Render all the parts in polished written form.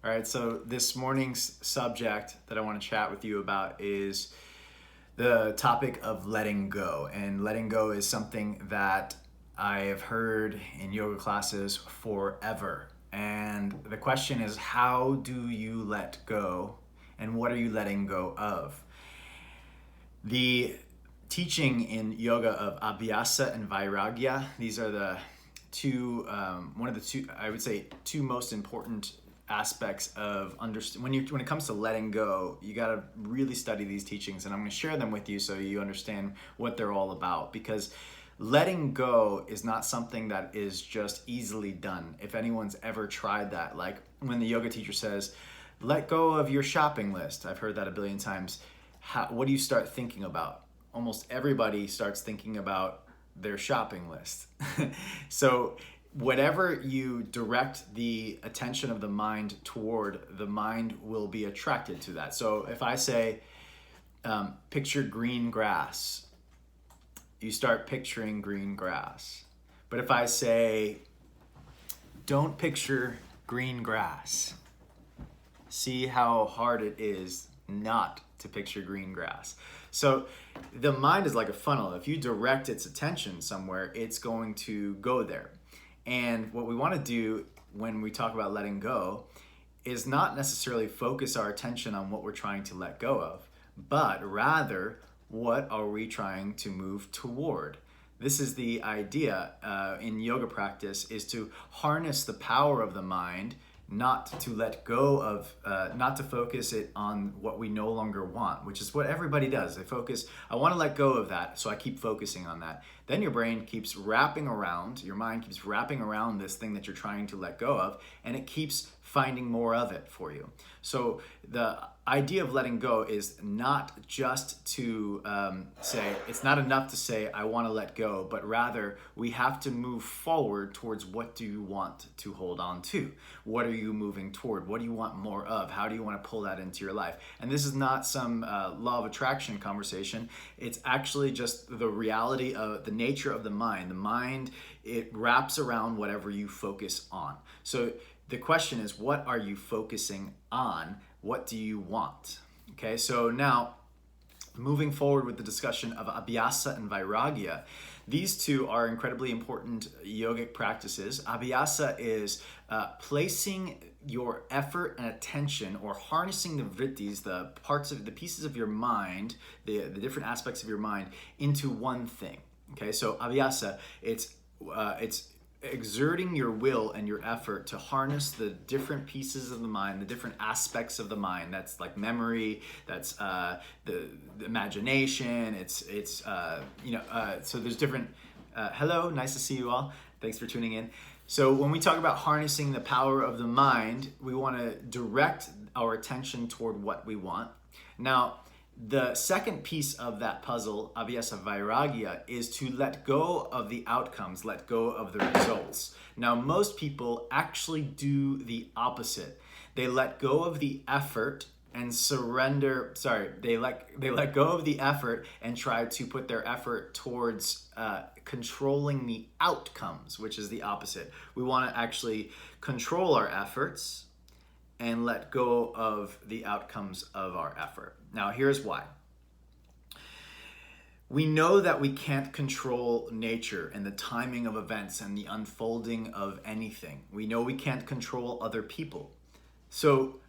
All right, so this morning's subject that I want to chat with you about is the topic of letting go. And letting go is something that I have heard in yoga classes forever. And the question is, how do you let go? And what are you letting go of? The teaching in yoga of Abhyasa and Vairagya, these are the one of the two, I would say, two most important aspects of when it comes to letting go. You got to really study these teachings, and I'm going to share them with you so you understand what they're all about, because letting go is not something that is just easily done. If anyone's ever tried that, like when the yoga teacher says, let go of your shopping list, I've heard that a billion times. What do you start thinking about? Almost everybody starts thinking about their shopping list. So whatever you direct the attention of the mind toward, the mind will be attracted to that. So if I say, picture green grass, you start picturing green grass. But if I say, don't picture green grass, see how hard it is not to picture green grass. So the mind is like a funnel. If you direct its attention somewhere, it's going to go there. And what we want to do when we talk about letting go is not necessarily focus our attention on what we're trying to let go of, but rather, what are we trying to move toward? This is the idea in yoga practice, is to harness the power of the mind, not to let go of, not to focus it on what we no longer want, which is what everybody does. They focus, I want to let go of that, so I keep focusing on that. Then your brain keeps wrapping around, your mind keeps wrapping around this thing that you're trying to let go of, and it keeps finding more of it for you. So the idea of letting go is not just to say, it's not enough to say, I want to let go, but rather we have to move forward towards what do you want to hold on to? What are you moving toward? What do you want more of? How do you want to pull that into your life? And this is not some law of attraction conversation. It's actually just the reality of the nature of the mind. The mind, it wraps around whatever you focus on. So the question is, what are you focusing on? What do you want? Okay, so now moving forward with the discussion of Abhyasa and Vairagya, these two are incredibly important yogic practices. Abhyasa is placing your effort and attention, or harnessing the vrittis, the pieces of your mind, the different aspects of your mind, into one thing. Okay, so Abhyasa, it's exerting your will and your effort to harness the different pieces of the mind, the different aspects of the mind. That's like memory, that's the imagination, so there's different, hello, nice to see you all. Thanks for tuning in. So when we talk about harnessing the power of the mind, we want to direct our attention toward what we want. Now, the second piece of that puzzle, Abhyasa Vairagya, is to let go of the outcomes, let go of the results. Now, most people actually do the opposite. They let go of the effort and they let go of the effort and try to put their effort towards controlling the outcomes, which is the opposite. We want to actually control our efforts and let go of the outcomes of our effort. Now, here's why. We know that we can't control nature and the timing of events and the unfolding of anything. We know we can't control other people. So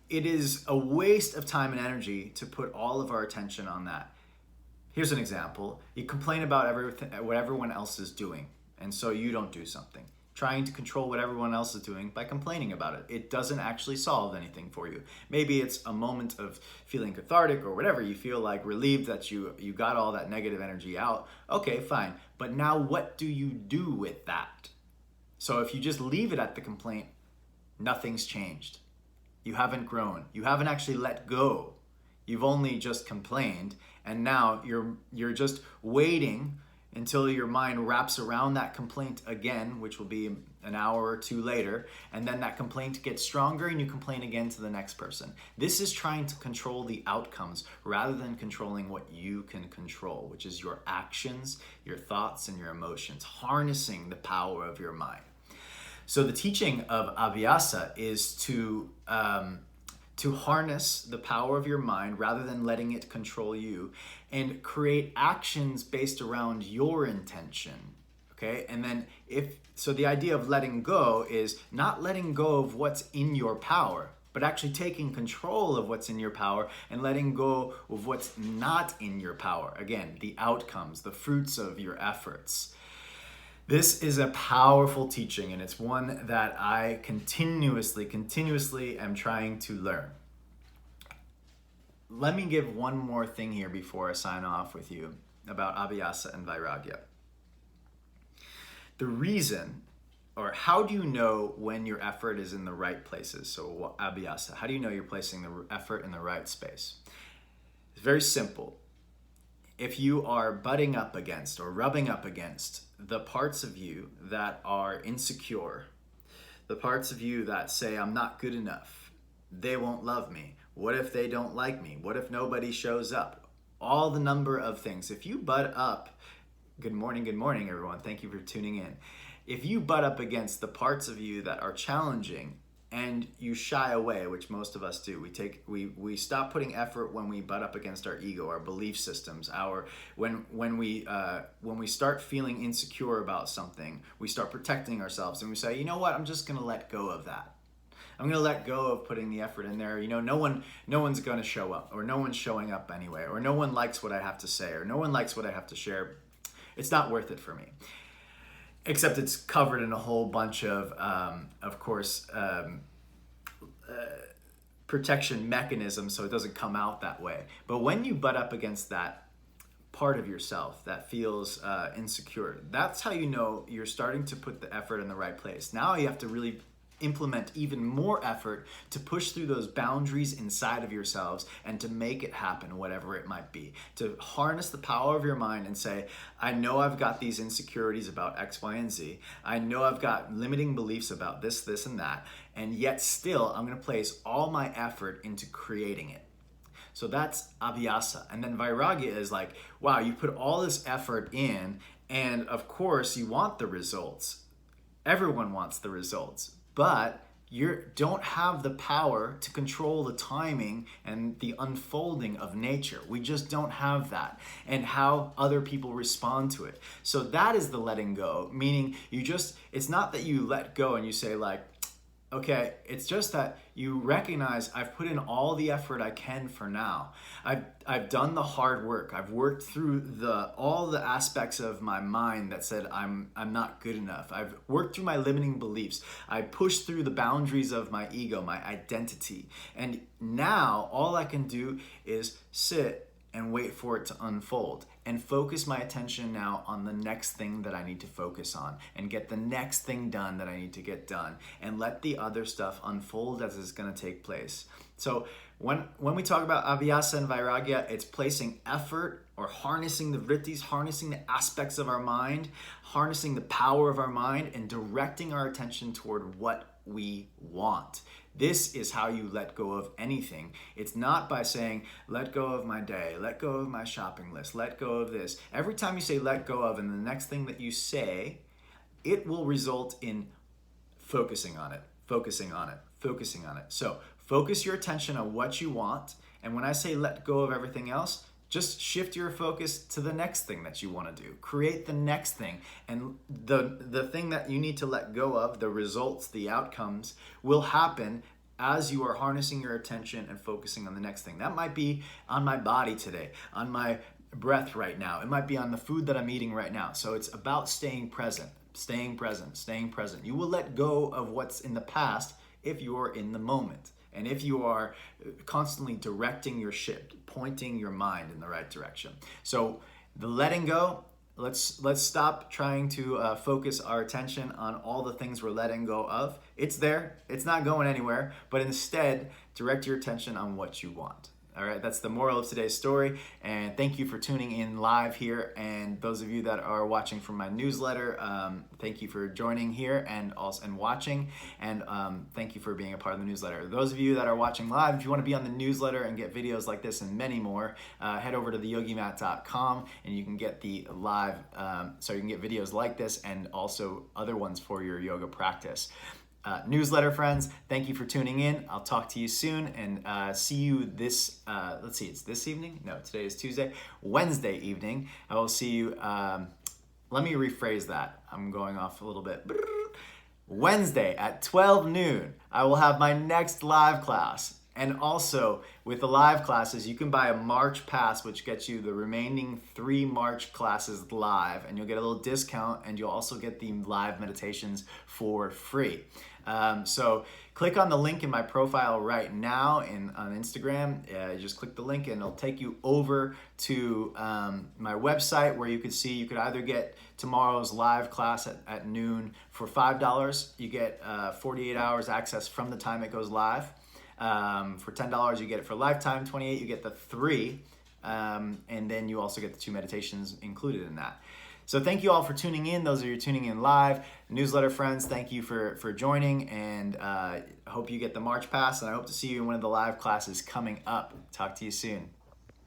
it is a waste of time and energy to put all of our attention on that. Here's an example. You complain about what everyone else is doing, and so you don't do something. Trying to control what everyone else is doing by complaining about it. It doesn't actually solve anything for you. Maybe it's a moment of feeling cathartic or whatever. You feel like relieved that you got all that negative energy out. Okay, fine. But now what do you do with that? So if you just leave it at the complaint, nothing's changed. You haven't grown. You haven't actually let go. You've only just complained, and now you're just waiting until your mind wraps around that complaint again, which will be an hour or two later, and then that complaint gets stronger and you complain again to the next person. This is trying to control the outcomes rather than controlling what you can control, which is your actions, your thoughts, and your emotions, harnessing the power of your mind. So the teaching of Abhyasa is to harness the power of your mind rather than letting it control you, and create actions based around your intention. Okay, and then the idea of letting go is not letting go of what's in your power, but actually taking control of what's in your power and letting go of what's not in your power. Again, the outcomes, the fruits of your efforts. This is a powerful teaching, and it's one that I continuously am trying to learn. Let me give one more thing here before I sign off with you about Abhyasa and Vairagya. The reason, or how do you know when your effort is in the right places? So Abhyasa, how do you know you're placing the effort in the right space? It's very simple. If you are butting up against or rubbing up against the parts of you that are insecure, the parts of you that say, I'm not good enough, they won't love me, what if they don't like me, what if nobody shows up, all the number of things. If you butt up, good morning everyone, thank you for tuning in. If you butt up against the parts of you that are challenging and you shy away, which most of us do, we stop putting effort when we butt up against our ego, our belief systems, when we start feeling insecure about something, we start protecting ourselves and we say, you know what, I'm just gonna let go of that. I'm gonna let go of putting the effort in there. No one's gonna show up, or no one's showing up anyway, or no one likes what I have to say, or no one likes what I have to share. It's not worth it for me. Except it's covered in a whole bunch of course, protection mechanisms, so it doesn't come out that way. But when you butt up against that part of yourself that feels insecure, that's how you know you're starting to put the effort in the right place. Now you have to really implement even more effort to push through those boundaries inside of yourselves and to make it happen, whatever it might be. To harness the power of your mind and say, I know I've got these insecurities about X, Y, and Z. I know I've got limiting beliefs about this, and that. And yet still, I'm going to place all my effort into creating it. So that's Abhyasa. And then Vairagya is like, wow, you put all this effort in, and of course you want the results. Everyone wants the results. But you don't have the power to control the timing and the unfolding of nature. We just don't have that, and how other people respond to it. So that is the letting go, meaning it's not that you let go and you say like, okay, it's just that you recognize I've put in all the effort I can for now. I've done the hard work. I've worked through all the aspects of my mind that said I'm not good enough. I've worked through my limiting beliefs. I pushed through the boundaries of my ego, my identity. And now all I can do is sit and wait for it to unfold and focus my attention now on the next thing that I need to focus on and get the next thing done that I need to get done and let the other stuff unfold as it's going to take place. So when we talk about Abhyasa and Vairagya, it's placing effort or harnessing the vrittis, harnessing the aspects of our mind, harnessing the power of our mind, and directing our attention toward what we want. This is how you let go of anything. It's not by saying, let go of my day, let go of my shopping list, let go of this. Every time you say let go of, and the next thing that you say, it will result in focusing on it, focusing on it, focusing on it. So focus your attention on what you want. And when I say let go of everything else, just shift your focus to the next thing that you want to do. Create the next thing. And the thing that you need to let go of, the results, the outcomes, will happen as you are harnessing your attention and focusing on the next thing. That might be on my body today, on my breath right now. It might be on the food that I'm eating right now. So it's about staying present, staying present, staying present. You will let go of what's in the past if you are in the moment. And if you are constantly directing your ship, pointing your mind in the right direction. So the letting go, let's stop trying to focus our attention on all the things we're letting go of. It's there, it's not going anywhere, but instead direct your attention on what you want. All right, that's the moral of today's story. And thank you for tuning in live here. And those of you that are watching from my newsletter, thank you for joining here and watching. And thank you for being a part of the newsletter. Those of you that are watching live, if you want to be on the newsletter and get videos like this and many more, head over to theyogimat.com and you can get the live, so you can get videos like this and also other ones for your yoga practice. Newsletter friends, thank you for tuning in. I'll talk to you soon and see you this, let's see, it's this evening? No, today is Tuesday. Wednesday evening. I will see you, let me rephrase that. I'm going off a little bit. Wednesday at 12 noon, I will have my next live class. And also, with the live classes, you can buy a March pass, which gets you the remaining 3 March classes live, and you'll get a little discount, and you'll also get the live meditations for free. So click on the link in my profile right now on Instagram. You just click the link, and it'll take you over to my website where you could see, you could either get tomorrow's live class at noon for $5. You get 48 hours access from the time it goes live. For $10 you get it for lifetime, $28 you get the 3, and then you also get the 2 meditations included in that. So thank you all for tuning in. Those of you tuning in live. Newsletter friends, thank you for joining, and I hope you get the March pass, and I hope to see you in one of the live classes coming up. Talk to you soon.